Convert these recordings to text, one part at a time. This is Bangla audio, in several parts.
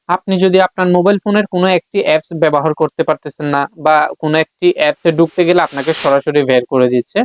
আপনি যদি আপনার মোবাইল ফোনের কোনো একটি অ্যাপস ব্যবহার করতে পারতেছেন না বা কোনো একটি অ্যাপসে ঢুকতে গেলে আপনাকে সরাসরি বের করে দিচ্ছে,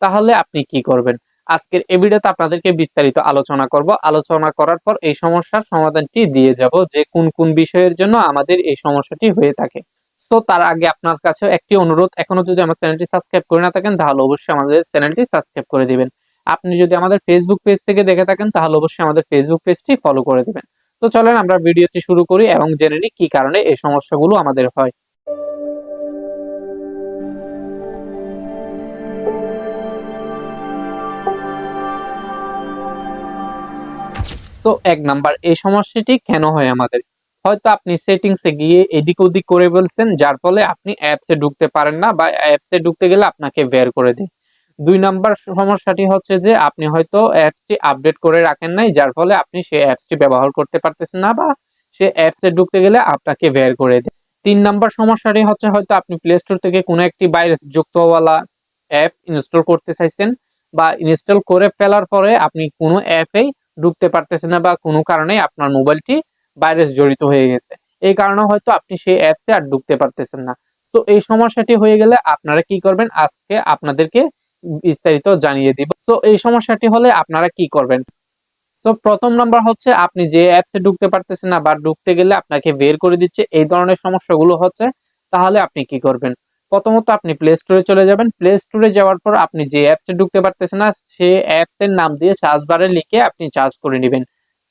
তাহলে আপনি কি করবেন? আজকের এই ভিডিওতে আপনাদেরকে বিস্তারিত আলোচনা করব। আলোচনা করার পর এই সমস্যার সমাধানটি দিয়ে যাব যে কোন বিষয়ের জন্য আমাদের এই সমস্যাটি হয়ে থাকে। সো তার আগে আপনার কাছেও একটি অনুরোধ, এখনো যদি আমার চ্যানেলটি সাবস্ক্রাইব করে না থাকেন তাহলে অবশ্যই আমাদের চ্যানেলটি সাবস্ক্রাইব করে দিবেন। আপনি যদি আমাদের ফেসবুক পেজ থেকে দেখে থাকেন তাহলে অবশ্যই আমাদের ফেসবুক পেজটি ফলো করে দিবেন। তো চলেন আমরা ভিডিওটি শুরু করি এবং জেনে নিই কি কারণে এই সমস্যাগুলো আমাদের হয়। সো ১ নাম্বার, এই সমস্যাটি কেন হয় আমাদের? হয়তো আপনি সেটিংস এ গিয়ে এদিক ওদিক করে ফেলছেন, যার ফলে আপনি অ্যাপস এ ঢুকতে পারেন না বা অ্যাপস এ ঢুকতে গেলে আপনাকে বের করে দেয়। ২ নাম্বার সমস্যাটি হচ্ছে যে আপনি হয়তো অ্যাপসটি আপডেট করে রাখেন নাই, যার ফলে আপনি সেই অ্যাপসটি ব্যবহার করতে পারতেছেন না বা সে অ্যাপস এ ঢুকতে গেলে আপনাকে বের করে দেয়। ৩ নাম্বার সমস্যাটি হচ্ছে হয়তো আপনি প্লে স্টোর থেকে কোনো একটি ভাইরাস যুক্তওয়ালা অ্যাপ ইনস্টল করতে চাইছেন বা ইনস্টল করে ফেলার পরে আপনি কোনো অ্যাপেই ঢুকতে পারতেছেন না বা কোনো কারণে আপনার মোবাইলটি ভাইরাস জড়িত হয়ে গেছে। এই কারণে হয়তো আপনি সেই অ্যাপসে আর ঢুকতে পারতেছেন না। তো এই সমস্যাটি হয়ে গেলে আপনারা কি করবেন? আজকে আপনাদেরকে বিস্তারিত জানিয়ে দিব। সো এই সমস্যাটি হলে আপনারা কি করবেন? সো ১ম নাম্বার হচ্ছে আপনি যে অ্যাপসে ঢুকতে পারতেছেন না বা ঢুকতে গেলে আপনাকে বের করে দিচ্ছে, এই ধরনের সমস্যাগুলো হচ্ছে, তাহলে আপনি কি করবেন? প্রথমত আপনি প্লে স্টোরে চলে যাবেন। প্লে স্টোরে যাওয়ার পর আপনি যে অ্যাপসে ঢুকতে পারতেছেন না, সে অ্যাপসের নাম দিয়ে সার্চ বারে লিখে আপনি সার্চ করে নিবেন।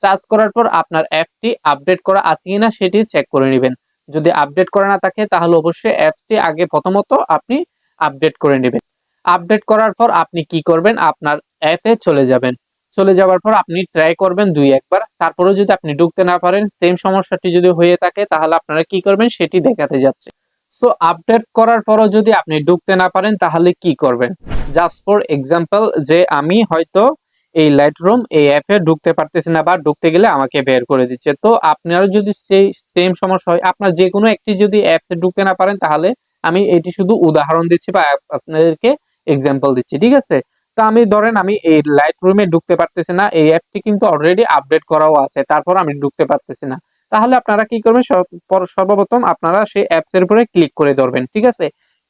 সার্চ করার পর আপনার অ্যাপটি আপডেট করা আছে কিনা সেটি চেক করে নিবেন। যদি আপডেট করা না থাকে তাহলে অবশ্যই অ্যাপসটি আগে প্রথমত আপনি আপডেট করে নিবেন। আপডেট করার পর আপনি কি করবেন? আপনার অ্যাপে চলে যাবেন। চলে যাওয়ার পর আপনি ট্রাই করবেন ২-১ বার। তারপরেও যদি আপনি ঢুকতে না পারেন, সেম সমস্যাটি যদি হয়ে থাকে তাহলে আপনারা কি করবেন সেটি দেখাতে যাচ্ছে। সো আপডেট করার পরও যদি আপনি ঢুকতে না পারেন তাহলে কি করবেন? জাস্ট ফর এক্সাম্পল যে আমি হয়তো এই লাইটরুম এই অ্যাপে ঢুকতে পারতেছি না বা ঢুকতে গেলে আমাকে বের করে দিচ্ছে। তো আপনারও যদি সেই সেম সমস্যা হয়, আপনার যেকোনো একটি যদি অ্যাপসে ঢুকতে না পারেন তাহলে আমি এটি শুধু উদাহরণ দিচ্ছি বা আপনাদেরকে এক্সাম্পল দিচ্ছি। ঠিক আছে? তো আমি ধরেন আমি এই লাইটরুম এ ঢুকতে পারতেছি না। এই অ্যাপটি কিন্তু অলরেডি আপডেট করাও আছে। তারপর আমি ঢুকতে পারতেছি না। তাহলে আপনারা কি করবেন? সর্বপ্রথম আপনারা সেই অ্যাপস এর উপরে ক্লিক করে ধরবেন। ঠিক আছে?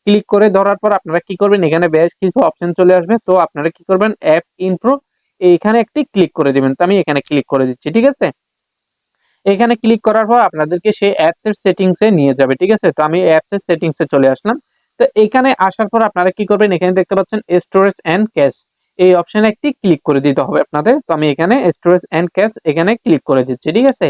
ক্লিক করে ধরার পর আপনারা কি করবেন? এখানে বেশ কিছু অপশন চলে আসবে। তো আপনারা কি করবেন? অ্যাপ ইনফো এইখানে একটি ক্লিক করে দিবেন। তো আমি এখানে ক্লিক করে দিচ্ছি। ঠিক আছে? এখানে ক্লিক করার পর আপনাদেরকে সেই অ্যাপস এর সেটিংস এ নিয়ে যাবে। ঠিক আছে? তো আমি অ্যাপস এর সেটিংস এ চলে আসলাম। তো এখানে আসার পর আপনারা কি করবেন? এখানে দেখতে পাচ্ছেন স্টোরেজ অ্যান্ড ক্যাশ। এই অপশনে একটি ক্লিক করে দিতে হবে আপনাদের। তো আমি এখানে স্টোরেজ অ্যান্ড ক্যাশ এখানে ক্লিক করে দিচ্ছি। ঠিক আছে?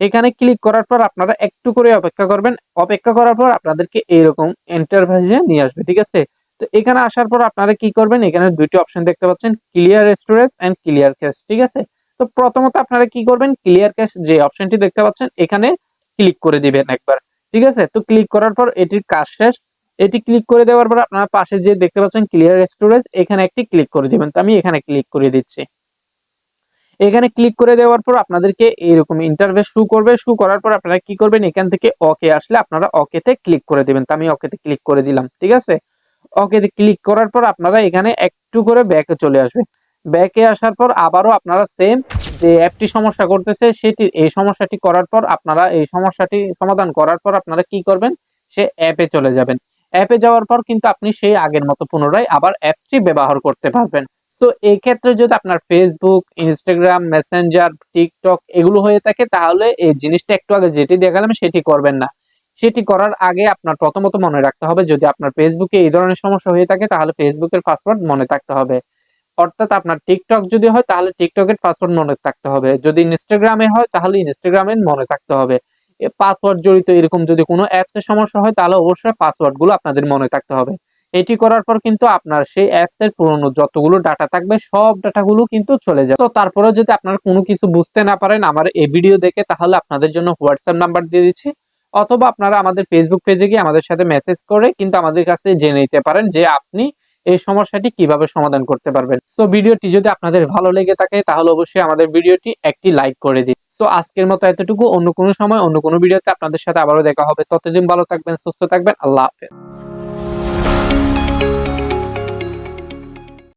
এখানে ক্লিক করার পর আপনারা একটু করে অপেক্ষা করবেন। অপেক্ষা করার পর আপনাদেরকে এইরকম ইন্টারফেসে নিয়ে আসবে। ঠিক আছে? তো এখানে আসার পর আপনারা কি করবেন? এখানে ২ টি অপশন দেখতে পাচ্ছেন, clear storage and clear cash. ঠিক আছে? তো প্রথমত আপনারা কি করবেন? ক্লিয়ার ক্যাশ যে অপশনটি দেখতে পাচ্ছেন এখানে ক্লিক করে দিবেন একবার। ঠিক আছে? তো ক্লিক করার পর এটির কাজ শেষ। এটি ক্লিক করে দেওয়ার পর আপনারা পাশে যে দেখতে পাচ্ছেন ক্লিয়ার স্টোরেজ এখানে একটি ক্লিক করে দিবেন। তো আমি এখানে ক্লিক করে দিচ্ছি। এখানে ক্লিক করে দেওয়ার পর আপনাদেরকে এরকম ইন্টারফেস শো করবে। শো করার পর আপনারা কি করবেন? এখান থেকে ওকে আসলে আপনারা ওকে তে ক্লিক করে দিবেন। তো আমি ওকে তে ক্লিক করে দিলাম। ঠিক আছে? ওকে তে ক্লিক করার পর আপনারা এখানে একটু করে ব্যাকে চলে আসবেন। ব্যাকে আসার পর আবারও আপনারা সেম যে অ্যাপটি সমস্যা করতেছে সেটি এই সমস্যাটি করার পর আপনারা এই সমস্যাটি সমাধান করার পর আপনারা কি করবেন? সে অ্যাপে চলে যাবেন। অ্যাপে যাওয়ার পর কিন্তু আপনি সেই আগের মতো পুনরায় আবার অ্যাপসটি ব্যবহার করতে পারবেন। তো এই ক্ষেত্রে যদি আপনার Facebook, Instagram, Messenger, TikTok এগুলো হয়ে থাকে তাহলে এই জিনিসটা একটু আগে যেটি দেখালাম সেটি করবেন না। সেটি করার আগে আপনার প্রথমত মনে রাখতে হবে যদি আপনার Facebook এ এই ধরনের সমস্যা হয়ে থাকে তাহলে Facebook এর পাসওয়ার্ড মনে থাকতে হবে। অর্থাৎ আপনার TikTok যদি হয় তাহলে TikTok এর পাসওয়ার্ড মনে থাকতে হবে। যদি Instagram এ হয় তাহলে Instagram এর মনে থাকতে হবে। পাসওয়ার্ড জড়িত এরকম যদি কোনো অ্যাপস এর সমস্যা হয় তাহলে অবশ্যই পাসওয়ার্ড গুলো আপনাদের মনে থাকতে হবে। এটি করার পর কিন্তু আপনার সেই অ্যাপস এর পুরনো যতগুলো ডাটা থাকবে সব ডাটা গুলো কিন্তু চলে যাবে। তো তারপরেও যদি আপনারা কোনো কিছু বুঝতে না পারেন আমার এই ভিডিও দেখে তাহলে আপনাদের জন্য WhatsApp নাম্বার দিয়ে দিচ্ছি। অথবা আপনারা আমাদের Facebook পেজে গিয়ে আমাদের সাথে মেসেজ করে কিন্তু আমাদের কাছে জেনে নিতে পারেন যে আপনি এই সমস্যাটি কিভাবে সমাধান করতে পারবেন। সো ভিডিওটি যদি আপনাদের ভালো লেগে থাকে তাহলে অবশ্যই আমাদের ভিডিওটি একটি লাইক করে দিন। সো আজকের মতো এতটুকু। অন্য কোনো সময় অন্য কোনো ভিডিওতে আপনাদের সাথে আবারও দেখা হবে। ততদিন ভালো থাকবেন, সুস্থ থাকবেন। আল্লাহ হাফেজ।